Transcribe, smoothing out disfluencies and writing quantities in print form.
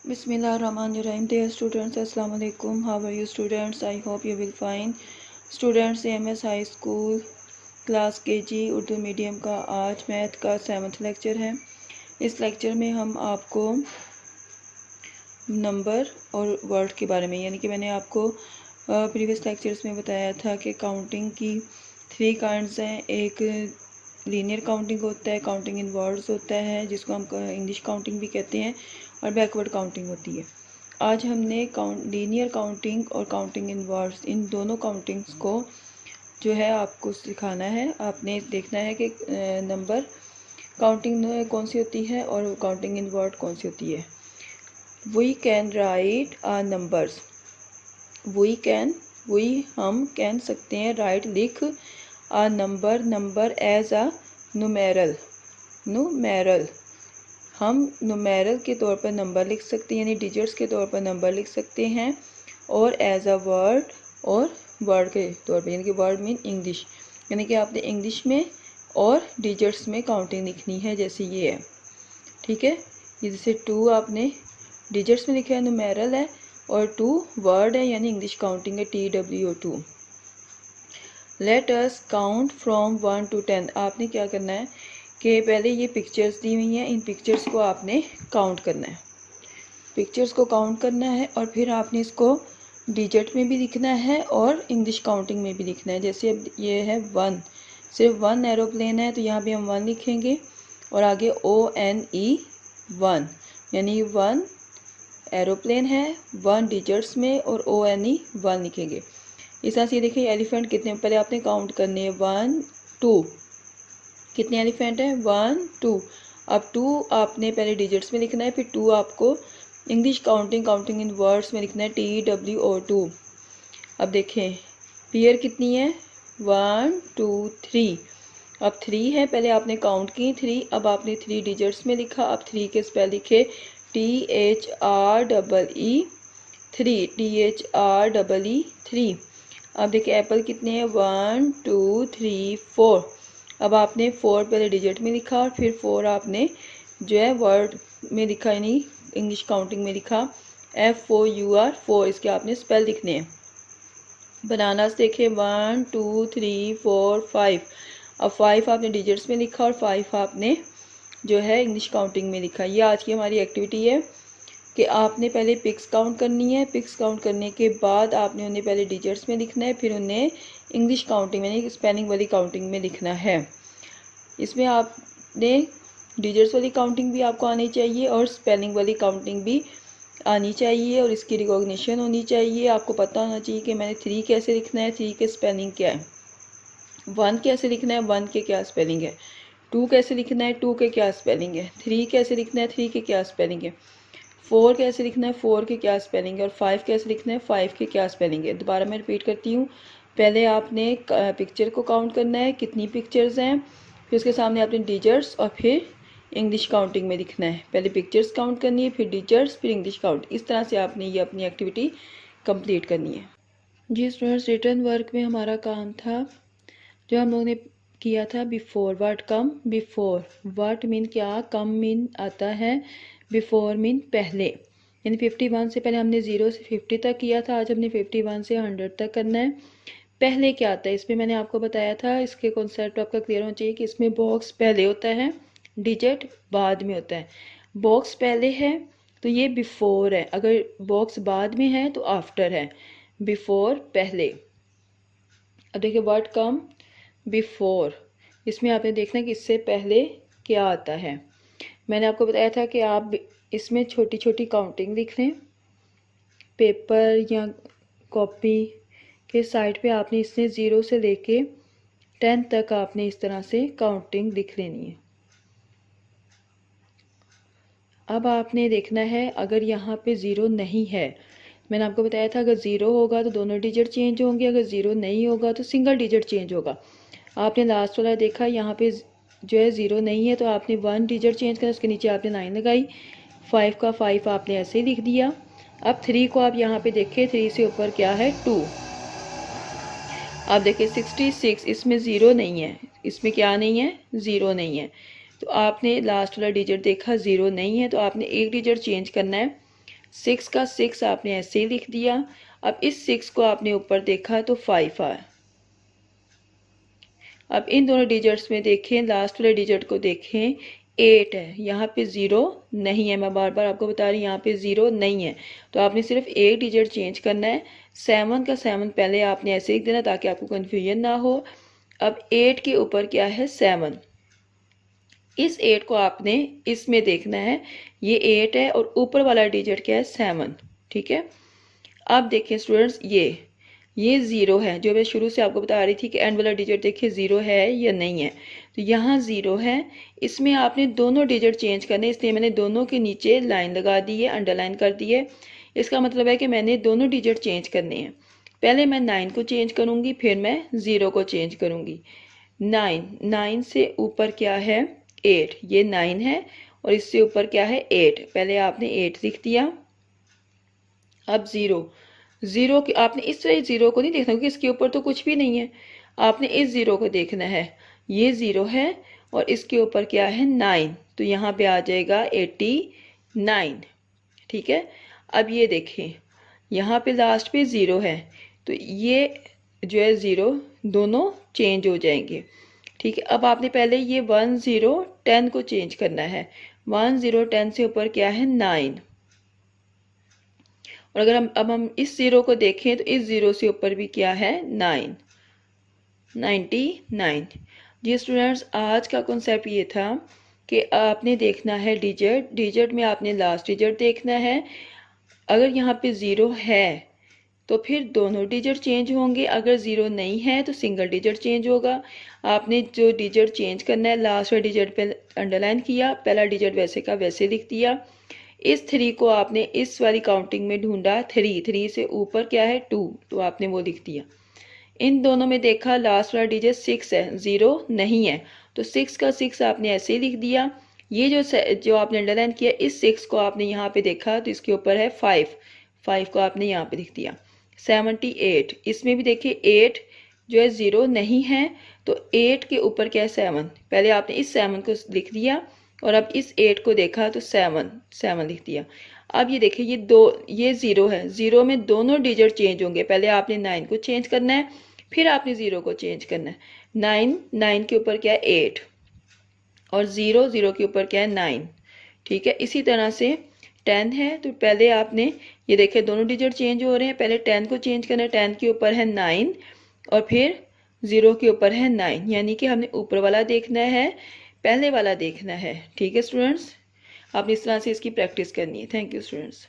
Bismillahirrahmanirrahim. Dear students, Assalamu alaikum. How are you students? I hope you will fine. Students, AMS High School class KG Urdu medium का आज math का 7th lecture है। इस lecture में हम आपको number और वर्ड के बारे में, यानी कि मैंने आपको प्रीवियस लेक्चर्स में बताया था कि काउंटिंग की 3 काइंड्स हैं। एक लीनियर काउंटिंग होता है, काउंटिंग इन वर्ड्स होता है जिसको हम इंग्लिश काउंटिंग भी कहते हैं, और बैकवर्ड काउंटिंग होती है। आज हमने लीनियर काउंटिंग और काउंटिंग इन वर्ड्स, इन दोनों काउंटिंग्स को जो है आपको सिखाना है। आपने देखना है कि नंबर काउंटिंग कौन सी होती है और काउंटिंग इन वर्ड कौन सी होती है। We can write a numbers, हम कह सकते हैं राइट लिख a number as a numeral, हम नुमेरल के तौर पर नंबर लिख सकते हैं, यानी डिजिट्स के तौर पर नंबर लिख सकते हैं, और एज अ वर्ड, और वर्ड के तौर पर, यानी कि वर्ड मीन इंग्लिश, यानी कि आपने इंग्लिश में और डिजिट्स में काउंटिंग लिखनी है, जैसे ये है। ठीक है, ये जैसे 2 आपने डिजिट्स में लिखा है, नुमेरल है, और 2 वर्ड है, यानी इंग्लिश काउंटिंग है, TWO2। Let us count from 1 to 10। आपने क्या करना है कि पहले ये पिक्चर्स दी हुई हैं, इन पिक्चर्स को आपने काउंट करना है, पिक्चर्स को काउंट करना है, और फिर आपने इसको डिजिट में भी लिखना है और इंग्लिश काउंटिंग में भी लिखना है। जैसे अब ये है 1, सिर्फ 1 एरोप्लेन है तो यहाँ पे हम 1 लिखेंगे, और आगे ONE 1, यानी 1 एरोप्लेन है, 1 डिजिट्स में, और ONE 1 लिखेंगे। इस तरह से देखिए एलिफेंट कितने, पहले आपने काउंट करने हैं 1 2, कितने एलिफेंट हैं 1 2। अब 2 आपने पहले डिजिट्स में लिखना है, फिर 2 आपको इंग्लिश काउंटिंग इन वर्ड्स में लिखना है, TWO2। अब देखें पेयर कितनी है 1 2 3। अब 3 है, पहले आपने काउंट की 3, अब आपने 3 डिजिट्स में लिखा। अब 3 के स्पेल लिखे THREE 3। अब देखिए एप्पल कितने हैं 1 2 3 4। अब आपने 4 पहले डिजिट में लिखा, और फिर 4 आपने जो है वर्ड में लिखा, यानी इंग्लिश काउंटिंग में लिखा, FOUR 4। इसके आपने स्पेल लिखने हैं। बनानास देखे 1 2 3 4 5। अब 5 आपने डिजिट्स में लिखा, और 5 आपने जो है इंग्लिश काउंटिंग में लिखा। ये आज की हमारी एक्टिविटी है कि आपने पहले पिक्स काउंट करनी है, पिक्स काउंट करने के बाद आपने उन्हें पहले डिजिट्स में लिखना है, फिर उन्हें इंग्लिश काउंटिंग में, यानी स्पेलिंग वाली काउंटिंग में लिखना है। इसमें आपने डिजिट्स वाली काउंटिंग भी आपको आनी चाहिए और स्पेलिंग वाली काउंटिंग भी आनी चाहिए, और इसकी रिकॉग्निशन होनी चाहिए। आपको पता होना चाहिए कि मैंने 3 कैसे लिखना है, 3 के स्पेलिंग क्या है, 1 कैसे लिखना है, 1 के क्या स्पेलिंग है, 2 कैसे लिखना है, 2 के क्या स्पेलिंग है, 3 कैसे लिखना है, 3 के क्या स्पेलिंग है, 4 कैसे लिखना है, 4 के क्या स्पेलिंग है, और 5 कैसे लिखना है, 5 के क्या स्पेलिंग है। दोबारा मैं रिपीट करती हूँ, पहले आपने पिक्चर को काउंट करना है, कितनी पिक्चर्स हैं, फिर उसके सामने आपने डिजिट्स, और फिर इंग्लिश काउंटिंग में लिखना है। पहले पिक्चर्स काउंट करनी है, फिर डिजिट्स, फिर इंग्लिश काउंट। इस तरह से आपने ये अपनी एक्टिविटी कंप्लीट करनी है। जी स्टूडेंट्स, रिटर्न वर्क में हमारा काम था, जो हम लोगों ने किया था before, word come before. Word mean क्या, कम मीन आता है, बिफोर मीन पहले, यानी 51 से पहले हमने 0 से 50 तक किया था, आज हमने 51 से 100 तक करना है। पहले क्या आता है, इसमें मैंने आपको बताया था, इसके कॉन्सेप्ट आपका क्लियर होना चाहिए कि इसमें बॉक्स पहले होता है, डिजिट बाद में होता है। बॉक्स पहले है तो ये बिफोर है, अगर बॉक्स बाद में है तो आफ्टर है, बिफोर पहले। अब देखिए वर्ड कम बिफोर, इसमें आपने देखना कि इससे पहले क्या आता है। मैंने आपको बताया था कि आप इसमें छोटी छोटी काउंटिंग लिख लें, पेपर या कॉपी के साइड पे आपने इससे 0 से लेके 10 तक आपने इस तरह से काउंटिंग लिख लेनी है। अब आपने देखना है अगर यहाँ पे 0 नहीं है, मैंने आपको बताया था अगर 0 होगा तो दोनों डिजिट चेंज होंगे, अगर 0 नहीं होगा तो सिंगल डिजिट चेंज होगा। आपने लास्ट वाला देखा, यहाँ पे जो है 0 नहीं है तो आपने 1 डिजिट चेंज करा, उसके नीचे आपने 9 लगाई, 5 का 5 आपने ऐसे ही लिख दिया। अब 3 को आप यहाँ पे देखें, 3 से ऊपर क्या है 2। आप देखिए 66, इसमें 0 नहीं है, इसमें क्या नहीं है, 0 नहीं है, तो आपने लास्ट वाला डिजिट देखा 0 नहीं है, तो आपने एक डिजिट चेंज करना है, 6 का 6 आपने ऐसे ही लिख दिया। अब इस 6 को आपने ऊपर देखा तो 5 आया। अब इन दोनों डिजिट्स में देखें, लास्ट वाले डिजिट को देखें, 8 है, यहाँ पे 0 नहीं है। मैं बार बार आपको बता रही हूँ यहाँ पे 0 नहीं है, तो आपने सिर्फ एक डिजिट चेंज करना है। 7 का 7 पहले आपने ऐसे लिख देना ताकि आपको कन्फ्यूजन ना हो। अब 8 के ऊपर क्या है 7, इस 8 को आपने इसमें देखना है, ये 8 है और ऊपर वाला डिजिट क्या है 7, ठीक है। अब देखिए स्टूडेंट्स, ये 0 है, जो मैं शुरू से आपको बता रही थी कि एंड वाला डिजिट देखिए 0 है या नहीं है, तो यहाँ 0 है। इसमें आपने दोनों डिजिट चेंज करने, इसलिए मैंने दोनों के नीचे लाइन लगा दी है, अंडरलाइन कर दी है। इसका मतलब है कि मैंने दोनों डिजिट चेंज करने हैं। पहले मैं 9 को चेंज करूँगी, फिर मैं 0 को चेंज करूँगी। 9 से ऊपर क्या है 8, ये 9 है और इससे ऊपर क्या है 8, पहले आपने 8 लिख दिया। अब 0 की आपने इस तरह 0 को नहीं देखना क्योंकि इसके ऊपर तो कुछ भी नहीं है, आपने इस 0 को देखना है। ये 0 है और इसके ऊपर क्या है 9, तो यहाँ पे आ जाएगा 89, ठीक है। अब ये देखें, यहाँ पे लास्ट पे 0 है, तो ये जो है 0 दोनों चेंज हो जाएंगे, ठीक है। अब आपने पहले ये 1 0 10 को चेंज करना है। 1 0 10 से ऊपर क्या है 9, और अगर हम इस 0 को देखें तो इस 0 से ऊपर भी क्या है 9, 99। जी स्टूडेंट्स, आज का कॉन्सेप्ट ये था कि आपने देखना है डिजिट में आपने लास्ट डिजिट देखना है। अगर यहाँ पे 0 है तो फिर दोनों डिजिट चेंज होंगे, अगर 0 नहीं है तो सिंगल डिजिट चेंज होगा। आपने जो डिजिट चेंज करना है लास्ट वाले डिजिट पे अंडरलाइन किया, पहला डिजिट वैसे का वैसे लिख दिया। इस 3 को आपने इस वाली काउंटिंग में ढूंढा, 3 से ऊपर क्या है 2, तो आपने वो लिख दिया। इन दोनों में देखा लास्ट वाला डिजिट 6 है, 0 नहीं है, तो 6 का 6 आपने ऐसे ही लिख दिया। ये जो आपने अंडरलाइन किया, इस 6 को आपने यहाँ पे देखा तो इसके ऊपर है 5 को आपने यहाँ पे लिख दिया। 78, इसमें भी देखिए 8 जो है 0 नहीं है, तो 8 के ऊपर क्या है 7, पहले आपने इस 7 को लिख दिया और अब इस 8 को देखा तो 7 लिख दिया। अब ये देखिए ये 0 है, 0 में दोनों डिजिट चेंज होंगे, पहले आपने 9 को चेंज करना है, फिर आपने 0 को चेंज करना है। 9 के ऊपर क्या है 8 और 0 के ऊपर क्या है 9, ठीक है। इसी तरह से 10 है, तो पहले आपने ये देखिए दोनों डिजिट चेंज हो रहे हैं, पहले 10 को चेंज करना है, 10 के ऊपर है 9 और फिर 0 के ऊपर है 9, यानी कि हमने ऊपर वाला देखना है, पहले वाला देखना है, ठीक है स्टूडेंट्स। आपने इस तरह से इसकी प्रैक्टिस करनी है। Thank you students.